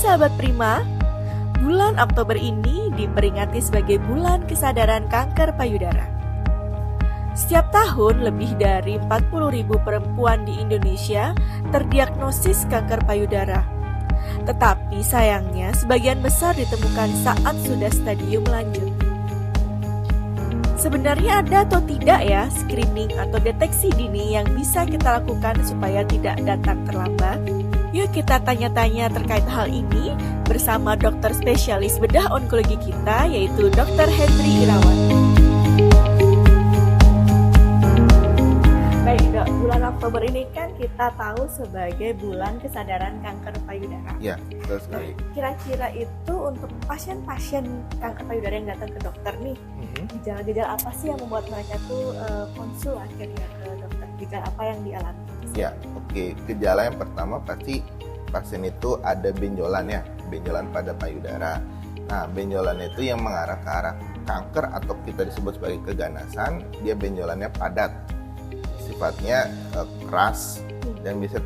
sahabat Prima, bulan Oktober ini diperingati sebagai bulan kesadaran kanker payudara. Setiap tahun lebih dari 40.000 perempuan di Indonesia terdiagnosis kanker payudara. Tetapi sayangnya sebagian besar ditemukan saat sudah stadium lanjut. Sebenarnya ada atau tidak ya screening atau deteksi dini yang bisa kita lakukan supaya tidak datang terlambat? Yuk kita tanya-tanya terkait hal ini bersama dokter spesialis bedah onkologi kita, yaitu Dr. Hendry Irawan. Baik dok, bulan Oktober ini kan kita tahu sebagai bulan kesadaran kanker payudara. Ya, betul sekali. Kira-kira itu untuk pasien-pasien kanker payudara yang datang ke dokter nih, gejala-gejala apa sih yang membuat mereka tuh konsul akhirnya ke dokter? Gejala apa yang dialami? Ya, oke. Gejala yang pertama pasti pasien itu ada benjolan ya, benjolan pada payudara. Nah, benjolan itu yang mengarah ke arah kanker atau kita disebut sebagai keganasan, dia benjolannya padat, sifatnya keras dan bisa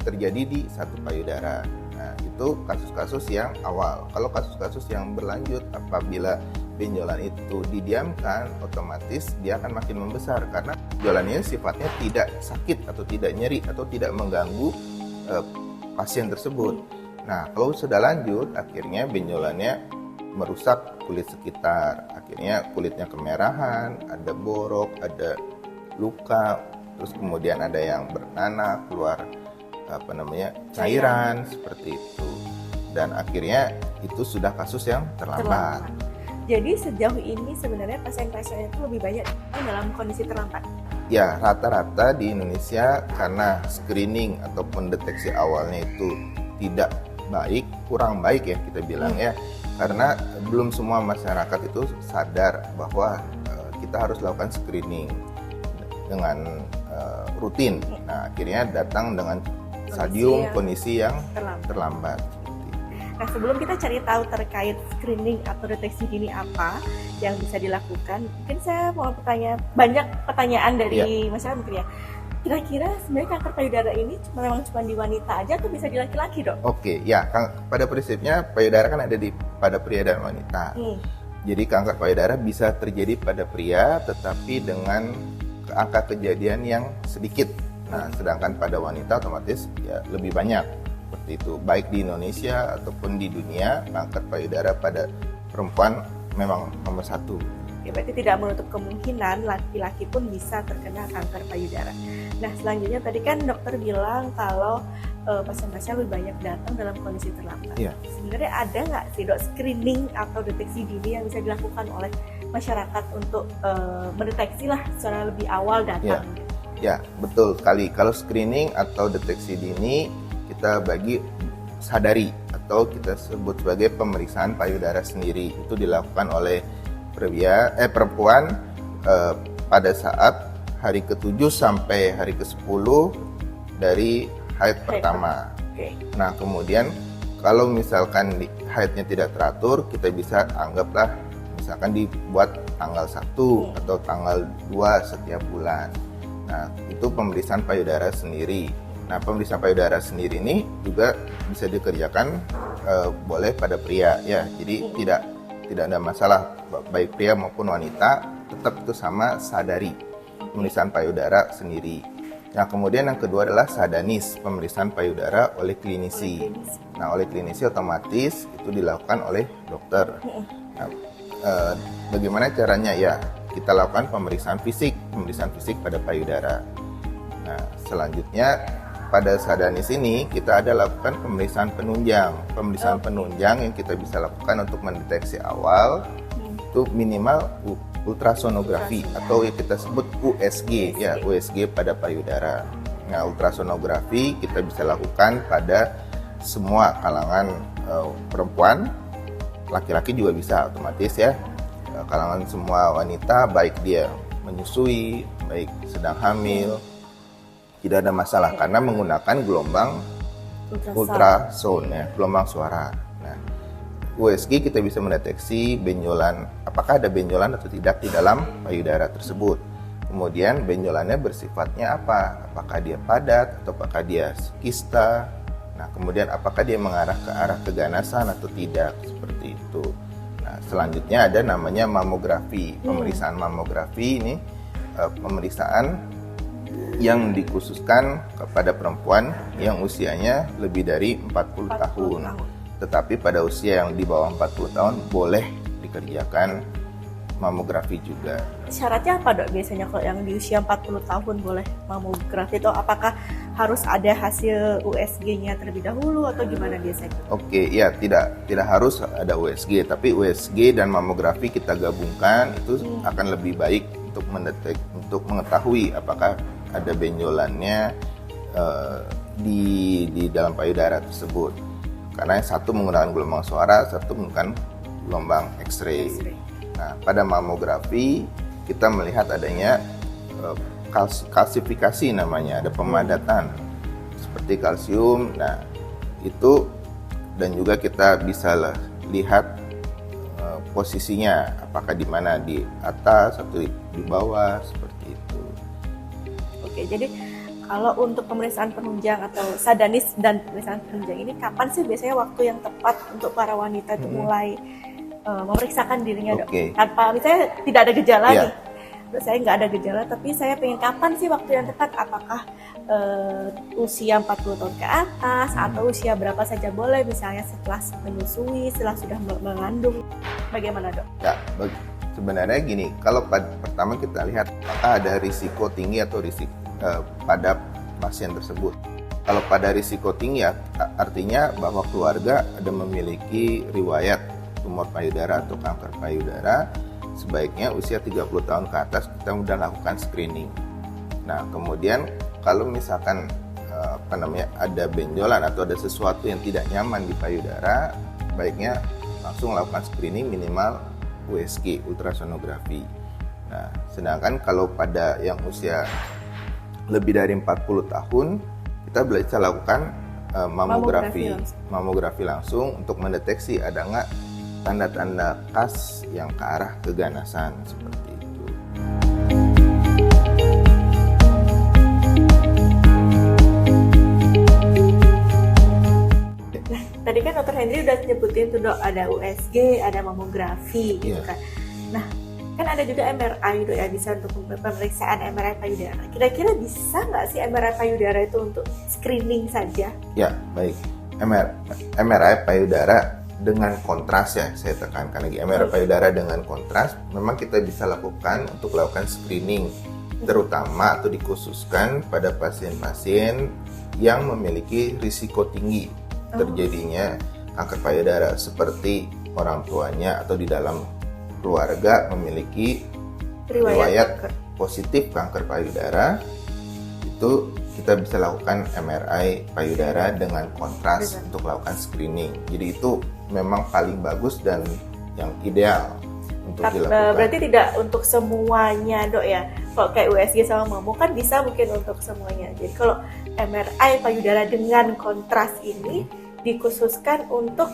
terjadi di satu payudara. Nah, itu kasus-kasus yang awal. Kalau kasus-kasus yang berlanjut, apabila benjolan itu didiamkan, otomatis dia akan makin membesar karena benjolan ini sifatnya tidak sakit atau tidak nyeri atau tidak mengganggu pasien tersebut. Nah, kalau sudah lanjut, akhirnya benjolannya merusak kulit sekitar. Akhirnya kulitnya kemerahan, ada borok, ada luka, terus kemudian ada yang bernanah, keluar cairan seperti itu. Dan akhirnya itu sudah kasus yang terlambat. Jadi sejauh ini sebenarnya pasien-pasien itu lebih banyak dalam kondisi terlambat. Ya, rata-rata di Indonesia karena screening ataupun deteksi awalnya itu tidak baik, kurang baik ya kita bilang ya. Karena belum semua masyarakat itu sadar bahwa kita harus lakukan screening dengan rutin. Nah, akhirnya datang dengan kondisi yang terlambat. Nah, sebelum kita cari tahu terkait screening atau deteksi dini apa yang bisa dilakukan, mungkin saya mau banyak pertanyaan dari masyarakat mungkin ya. Kira-kira sebenarnya kanker payudara ini memang cuma di wanita aja atau bisa di laki-laki, dok? Oke, ya, pada prinsipnya payudara kan ada pada pria dan wanita. Jadi kanker payudara bisa terjadi pada pria, tetapi dengan angka kejadian yang sedikit. Nah, sedangkan pada wanita otomatis ya lebih banyak. Seperti itu, baik di Indonesia ataupun di dunia, kanker payudara pada perempuan memang nomor 1. Ya, berarti tidak menutup kemungkinan laki-laki pun bisa terkena kanker payudara. Nah, selanjutnya tadi kan dokter bilang kalau pasien-pasien lebih banyak datang dalam kondisi terlambat. Ya. Sebenarnya ada nggak sih dok screening atau deteksi dini yang bisa dilakukan oleh masyarakat untuk mendeteksi lah secara lebih awal datang? Ya, betul sekali. Kalau screening atau deteksi dini kita bagi sadari atau kita sebut sebagai pemeriksaan payudara sendiri. Itu dilakukan oleh perempuan pada saat hari ke-7 sampai hari ke-10 dari haid pertama. Nah, kemudian kalau misalkan haidnya tidak teratur, kita bisa anggaplah misalkan dibuat tanggal 1 atau tanggal 2 setiap bulan. Nah, itu pemeriksaan payudara sendiri. Nah, pemeriksaan payudara sendiri ini juga bisa dikerjakan boleh pada pria ya. Jadi tidak ada masalah baik pria maupun wanita, tetap itu sama sadari pemeriksaan payudara sendiri. Nah, kemudian yang kedua adalah sadanis, pemeriksaan payudara oleh klinisi. Nah, oleh klinisi otomatis itu dilakukan oleh dokter. Nah, bagaimana caranya ya? Kita lakukan pemeriksaan fisik pada payudara. Nah, selanjutnya pada sadanis ini kita ada lakukan pemeriksaan penunjang. Pemeriksaan penunjang yang kita bisa lakukan untuk mendeteksi awal itu minimal ultrasonografi atau yang kita sebut USG ya, USG pada payudara. Nah, ultrasonografi kita bisa lakukan pada semua kalangan perempuan, laki-laki juga bisa otomatis ya. Kalangan semua wanita, baik dia menyusui, baik sedang hamil, tidak ada masalah karena menggunakan gelombang ultrasound ya, gelombang suara. Nah, USG kita bisa mendeteksi benjolan, apakah ada benjolan atau tidak di dalam payudara tersebut. Kemudian benjolannya bersifatnya apa? Apakah dia padat atau apakah dia kista Nah, kemudian apakah dia mengarah ke arah keganasan atau tidak, seperti itu. Nah, selanjutnya ada namanya mamografi. Pemeriksaan mamografi ini pemeriksaan yang dikhususkan kepada perempuan yang usianya lebih dari 40 tahun. Tetapi pada usia yang di bawah 40 tahun boleh dikerjakan mamografi juga. Syaratnya apa dok biasanya kalau yang di usia 40 tahun boleh mamografi, itu apakah harus ada hasil USG-nya terlebih dahulu atau gimana biasanya? Oke, ya tidak harus ada USG, tapi USG dan mamografi kita gabungkan itu akan lebih baik untuk mengetahui apakah ada benjolannya di dalam payudara tersebut. Karena yang satu menggunakan gelombang suara, satu menggunakan gelombang X-ray. Nah, pada mamografi kita melihat adanya kalsifikasi namanya, ada pemadatan seperti kalsium. Nah, itu dan juga kita bisa lihat posisinya apakah di mana, di atas atau di bawah, seperti itu. Oke, jadi kalau untuk pemeriksaan penunjang atau sadanis dan pemeriksaan penunjang ini kapan sih biasanya waktu yang tepat untuk para wanita itu mulai memeriksakan dirinya dok? Tanpa misalnya tidak ada gejala nih, saya nggak ada gejala, tapi saya pengen kapan sih waktu yang tepat? Apakah usia 40 tahun ke atas atau usia berapa saja boleh, misalnya setelah menyusui, setelah sudah mengandung, bagaimana dok? Ya, sebenarnya gini, kalau pertama kita lihat apakah ada risiko tinggi atau risiko pada pasien tersebut. Kalau pada risiko tinggi, artinya bahwa keluarga ada memiliki riwayat tumor payudara atau kanker payudara, sebaiknya usia 30 tahun ke atas kita sudah lakukan screening. Nah, kemudian kalau misalkan ada benjolan atau ada sesuatu yang tidak nyaman di payudara, baiknya langsung lakukan screening minimal USG, ultrasonografi. Nah, sedangkan kalau pada yang usia lebih dari 40 tahun, kita bisa lakukan mamografi langsung untuk mendeteksi ada nggak tanda-tanda khas yang ke arah keganasan, seperti itu. Tadi kan Dr. Henry udah nyebutin tuh dok, ada USG, ada mamografi gitu kan. Nah, kan ada juga MRI dok ya, bisa untuk pemeriksaan MRI payudara. Kira-kira bisa nggak sih MRI payudara itu untuk screening saja? Ya, baik. MRI payudara dengan kontras, ya saya tekankan lagi, MRI payudara dengan kontras memang kita bisa lakukan untuk melakukan screening, terutama atau dikhususkan pada pasien-pasien yang memiliki risiko tinggi terjadinya kanker payudara, seperti orang tuanya atau di dalam keluarga memiliki riwayat positif kanker payudara. Itu kita bisa lakukan MRI payudara dengan kontras untuk melakukan screening. Jadi itu memang paling bagus dan yang ideal untuk dilakukan. Berarti tidak untuk semuanya dok ya? Kalau kayak USG sama mamo kan bisa mungkin untuk semuanya. Jadi kalau MRI payudara dengan kontras ini dikhususkan untuk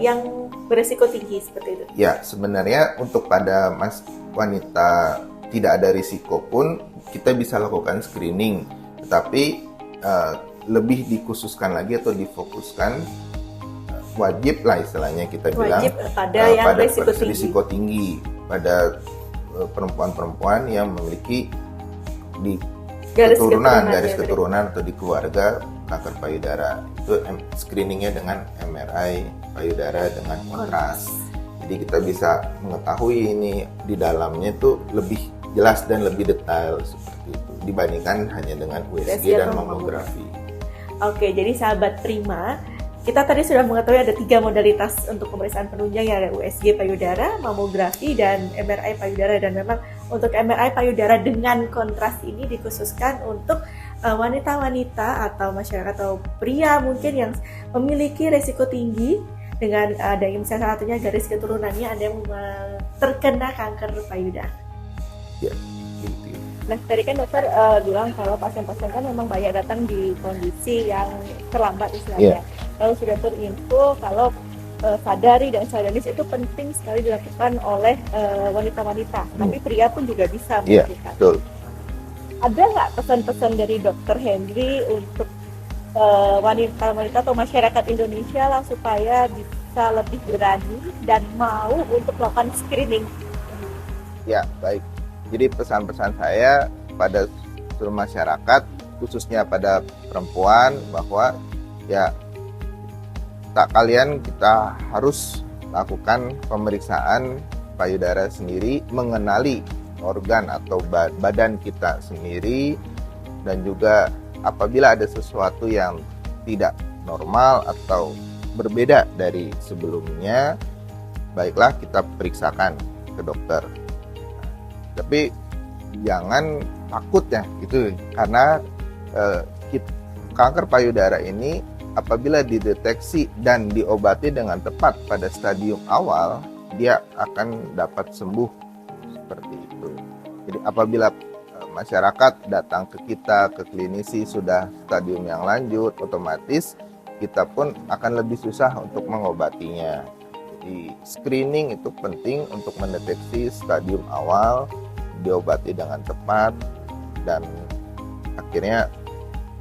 yang berisiko tinggi, seperti itu? Ya, sebenarnya untuk pada wanita tidak ada risiko pun kita bisa lakukan screening, tetapi lebih dikhususkan lagi atau difokuskan wajib lah istilahnya kita bilang pada yang risiko tinggi pada perempuan-perempuan yang memiliki di garis keturunan atau di keluarga kanker payudara. Itu screeningnya dengan MRI payudara dengan kontras. Jadi kita bisa mengetahui ini di dalamnya itu lebih jelas dan lebih detail seperti itu dibandingkan hanya dengan USG dan mamografi. Oke, jadi sahabat Prima, kita tadi sudah mengetahui ada 3 modalitas untuk pemeriksaan penunjang, ya, ada USG payudara, mamografi, dan MRI payudara. Dan memang untuk MRI payudara dengan kontras ini dikhususkan untuk wanita-wanita atau masyarakat atau pria mungkin yang memiliki resiko tinggi dengan ada yang misalnya salah satunya garis keturunannya ada yang terkena kanker payudara. Ya, gitu. Nah, tadi kan dokter bilang kalau pasien-pasien kan memang banyak datang di kondisi yang terlambat istilahnya. Kalau sudah terinfo, kalau sadari dan sadanis itu penting sekali dilakukan oleh wanita-wanita, tapi pria pun juga bisa melakukan. Betul. Ada nggak pesan-pesan dari Dr. Henry untuk wanita-wanita atau masyarakat Indonesia lah supaya bisa lebih berani dan mau untuk melakukan screening? Ya, baik. Jadi pesan-pesan saya pada seluruh masyarakat, khususnya pada perempuan, bahwa ya tak kalian kita harus lakukan pemeriksaan payudara sendiri, mengenali organ atau badan kita sendiri, dan juga apabila ada sesuatu yang tidak normal atau berbeda dari sebelumnya, baiklah kita periksakan ke dokter. Tapi jangan takut ya gitu, karena kanker payudara ini apabila dideteksi dan diobati dengan tepat pada stadium awal, dia akan dapat sembuh seperti itu. Jadi apabila masyarakat datang ke kita, ke klinisi sudah stadium yang lanjut, otomatis kita pun akan lebih susah untuk mengobatinya. Jadi screening itu penting untuk mendeteksi stadium awal, diobati dengan tepat, dan akhirnya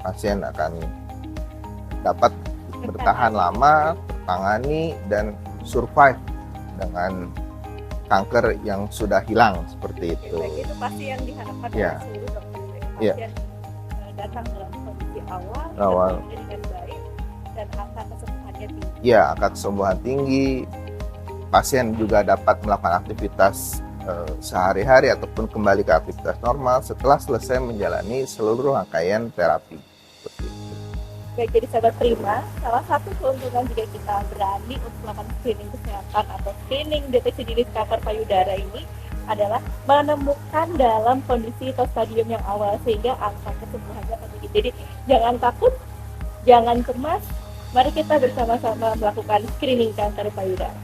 pasien akan dapat bertahan lama, tertangani, dan survive dengan kanker yang sudah hilang seperti itu. Baik, itu pasti yang diharapkan Ya. oleh seluruh dokter. Ya. Pasien datang dalam kondisi awal, Awal. tertangani dengan baik, dan angka kesembuhannya tinggi. Ya, angka kesembuhan tinggi, pasien juga dapat melakukan aktivitas sehari-hari ataupun kembali ke aktivitas normal setelah selesai menjalani seluruh rangkaian terapi. Seperti itu. Baik, jadi sahabat Prima, salah satu keuntungan jika kita berani untuk melakukan screening kesehatan atau screening deteksi dini kanker payudara ini adalah menemukan dalam kondisi atau stadium yang awal sehingga angka kesembuhannya akan tinggi. Jadi jangan takut, jangan cemas, mari kita bersama-sama melakukan screening kanker payudara.